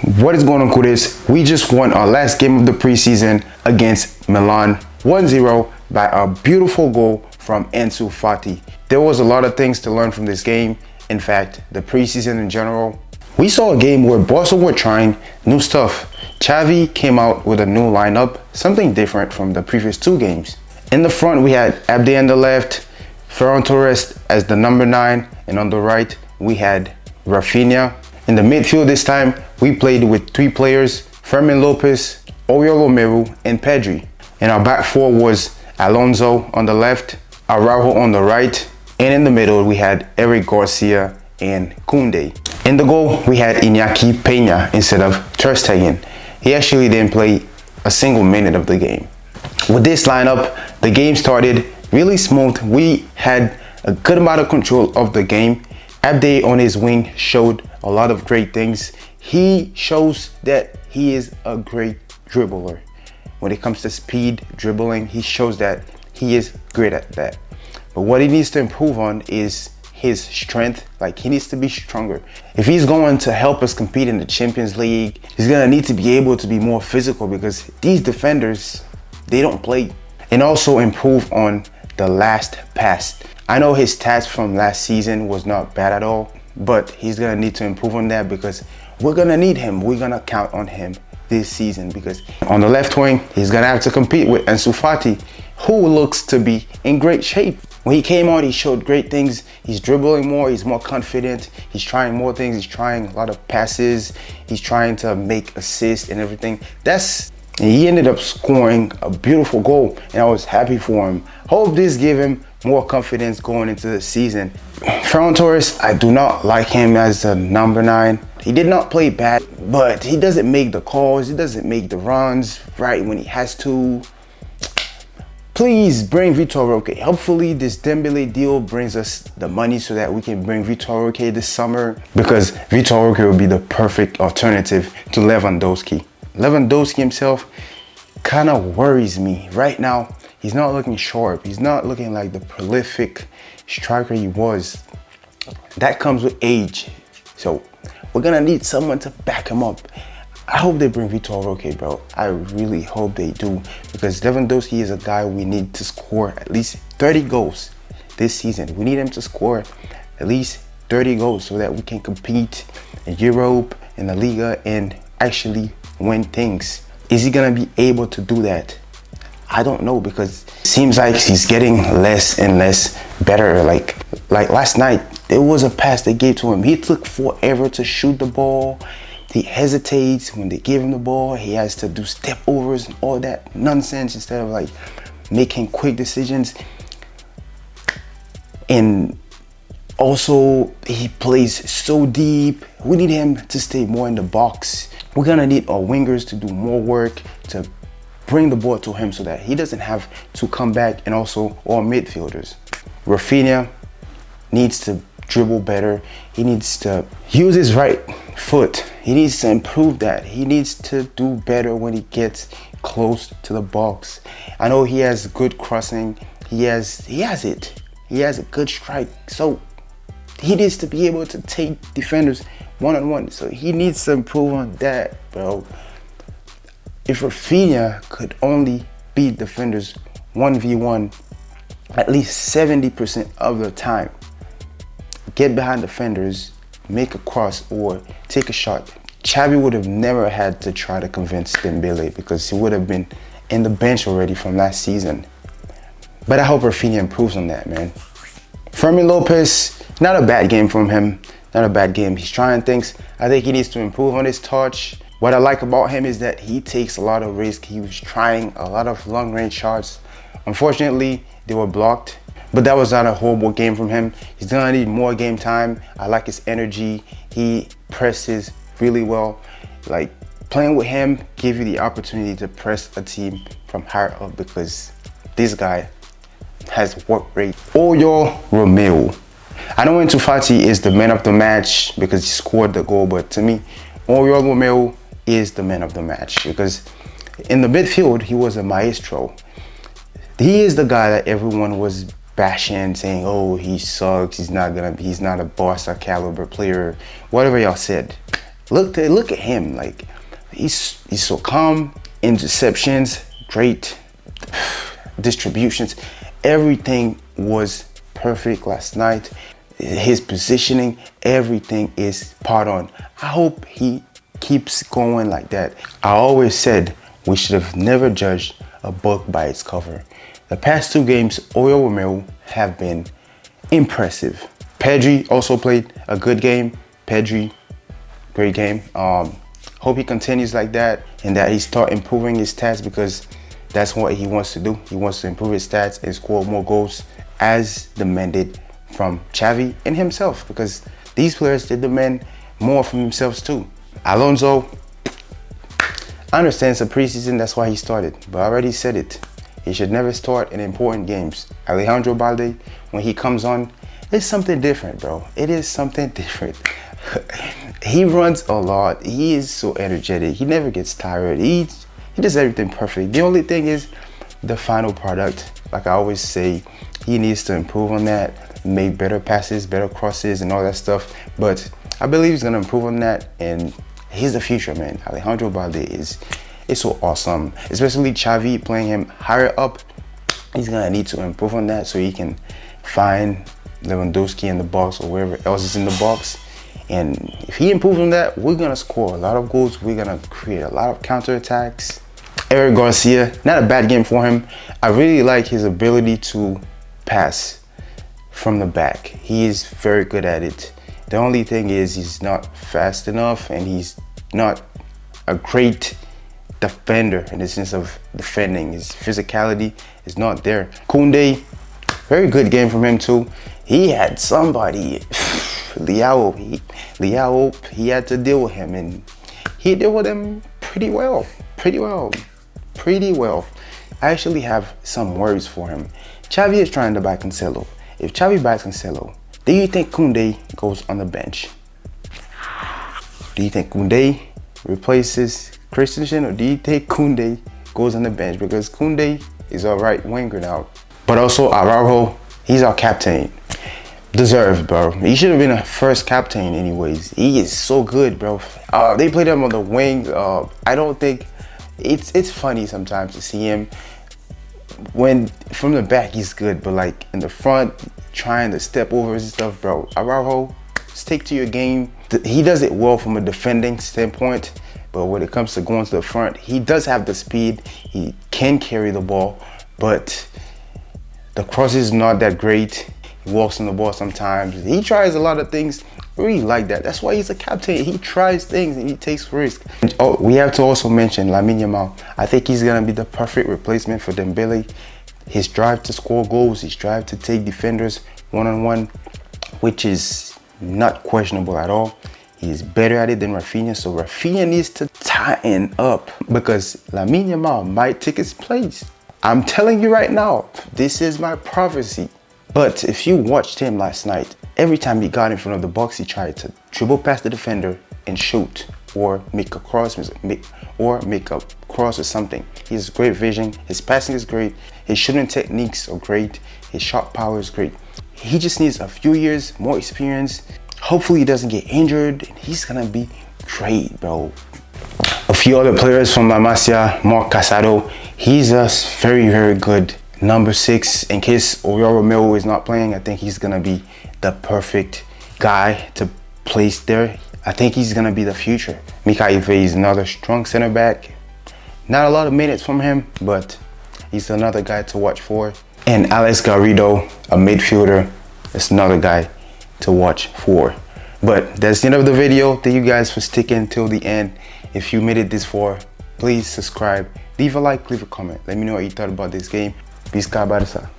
What is going on, Kudes? We just won our last game of the preseason against Milan 1-0 by a beautiful goal from Ansu Fati. There was a lot of things to learn from this game. In fact, the preseason in general. We saw a game where Barcelona were trying new stuff. Xavi came out with a new lineup, something different from the previous two games. In the front, we had Abde on the left, Ferran Torres as the number 9, and on the right, we had Rafinha. In the midfield this time, we played with 3 players, Fermin Lopez, Oriol Romeu, and Pedri. And our back 4 was Alonso on the left, Araujo on the right, and in the middle, we had Eric Garcia and Koundé. In the goal, we had Iñaki Peña instead of Ter Stegen. He actually didn't play a single minute of the game. With this lineup, the game started really smooth. We had a good amount of control of the game. Abde on his wing showed a lot of great things. He shows that he is a great dribbler. When it comes to speed, dribbling, he shows that he is great at that. But what he needs to improve on is his strength. Like, he needs to be stronger. If he's going to help us compete in the Champions League, he's gonna need to be able to be more physical, because these defenders, they don't play. And also improve on the last pass. I know his stats from last season was not bad at all, but he's gonna need to improve on that, because we're gonna need him. We're gonna count on him this season, because on the left wing, he's gonna have to compete with Ansu Fati, who looks to be in great shape. When he came out, he showed great things. He's dribbling more, he's more confident, he's trying more things, he's trying a lot of passes, he's trying to make assists and everything. He ended up scoring a beautiful goal, and I was happy for him. Hope this gave him more confidence going into the season. Ferran Torres, I do not like him as the number 9. He did not play bad, but he doesn't make the calls, he doesn't make the runs right when he has to. Please bring Vitor Roque. Hopefully this Dembélé deal brings us the money so that we can bring Vitor Roque this summer, because Vitor Roque will be the perfect alternative to Lewandowski. Lewandowski himself kind of worries me. Right now, he's not looking sharp. He's not looking like the prolific striker he was. That comes with age. So we're gonna need someone to back him up. I hope they bring Vitor Roque, bro. I really hope they do, because Lewandowski is a guy we need to score at least 30 goals this season. We need him to score at least 30 goals so that we can compete in Europe, in the Liga, and actually win things. Is he gonna be able to do that? I don't know, because it seems like he's getting less and less better. Like last night, there was a pass they gave to him. He took forever to shoot the ball. He hesitates when they give him the ball. He has to do step overs and all that nonsense instead of like making quick decisions. And also, he plays so deep. We need him to stay more in the box. We're gonna need our wingers to do more work to bring the ball to him so that he doesn't have to come back, and also our midfielders. Rafinha needs to dribble better. He needs to use his right foot. He needs to improve that. He needs to do better when he gets close to the box. I know he has good crossing. He has it. He has a good strike. So he needs to be able to take defenders one-on-one. So he needs to improve on that, bro. If Rafinha could only beat defenders 1v1 at least 70% of the time, get behind defenders, make a cross or take a shot, Xavi would have never had to try to convince Dembélé, because he would have been in the bench already from last season. But I hope Rafinha improves on that, man. Fermin Lopez, not a bad game from him. Not a bad game. He's trying things. I think he needs to improve on his touch. What I like about him is that he takes a lot of risk. He was trying a lot of long-range shots. Unfortunately, they were blocked. But that was not a horrible game from him. He's gonna need more game time. I like his energy. He presses really well. Like, playing with him give you the opportunity to press a team from higher up, because this guy has work rate. Oriol Romeu. I know Ansu Fati is the man of the match because he scored the goal, but to me, Oriol Romeu is the man of the match, because in the midfield, he was a maestro. He is the guy that everyone was bashing, saying, oh, he sucks, he's not a Barca caliber player, whatever y'all said. look at him. Like, he's so calm. Interceptions, great distributions. Everything was perfect last night. His positioning, everything is spot on. I hope he keeps going like that. I always said we should have never judged a book by its cover. The past 2 games, Romeu have been impressive. Pedri also played a good game. Pedri, great game. Hope he continues like that and that he start improving his stats, because that's what he wants to do. He wants to improve his stats and score more goals as demanded from Xavi and himself, because these players, they demand more from themselves too. Alonso, I understand it's a preseason, that's why he started, but I already said it. He should never start in important games. Alejandro Balde, when he comes on, it's something different, bro. It is something different. He runs a lot. He is so energetic. He never gets tired. He does everything perfect. The only thing is the final product. Like I always say, he needs to improve on that, make better passes, better crosses and all that stuff. But I believe he's gonna improve on that, and he's the future, man. Alejandro Balde is so awesome, especially Xavi playing him higher up. He's gonna need to improve on that so he can find Lewandowski in the box or wherever else is in the box. And if he improves on that, we're gonna score a lot of goals. We're gonna create a lot of counterattacks. Eric Garcia, not a bad game for him. I really like his ability to pass from the back. He is very good at it. The only thing is he's not fast enough, and he's not a great defender in the sense of defending. His physicality is not there. Koundé, very good game from him too. He had somebody, Liao, he had to deal with him, and he dealt with him pretty well. I actually have some words for him. Xavi is trying to buy Cancelo. If Xavi buys Cancelo, do you think Koundé goes on the bench? Do you think Koundé replaces Christensen, or do you think Koundé goes on the bench? Because Koundé is our right winger now. But also Araujo, he's our captain. Deserved, bro. He should have been a first captain anyways. He is so good, bro. They played him on the wing. I don't think it's funny sometimes to see him when from the back he's good, but like in the front trying to step over and stuff, bro. Araujo, stick to your game. He does it well from a defending standpoint, but when it comes to going to the front, he does have the speed. He can carry the ball, but the cross is not that great. He walks on the ball sometimes. He tries a lot of things. I really like that. That's why he's a captain. He tries things and he takes risks. Oh, we have to also mention Lamine Yamal. I think he's gonna be the perfect replacement for Dembélé. His drive to score goals, his drive to take defenders one-on-one, which is not questionable at all. He's better at it than Rafinha, so Rafinha needs to tighten up, because Lamine Yamal might take his place. I'm telling you right now, this is my prophecy. But if you watched him last night, every time he got in front of the box, he tried to dribble past the defender and shoot, or make a cross, or something. He has great vision. His passing is great. His shooting techniques are great. His shot power is great. He just needs a few years more experience. Hopefully he doesn't get injured. He's gonna be great, bro. A few other players from La Masia, Marc Casado. He's a very good number 6. In case Romeu is not playing, I think he's gonna be the perfect guy to place there. I think he's gonna be the future. Mika Ife is another strong center back. Not a lot of minutes from him, but he's another guy to watch for. And Alex Garrido, a midfielder, is another guy to watch for. But that's the end of the video. Thank you guys for sticking till the end. If you made it this far, please subscribe, leave a like, leave a comment. Let me know what you thought about this game. Peace, Barça.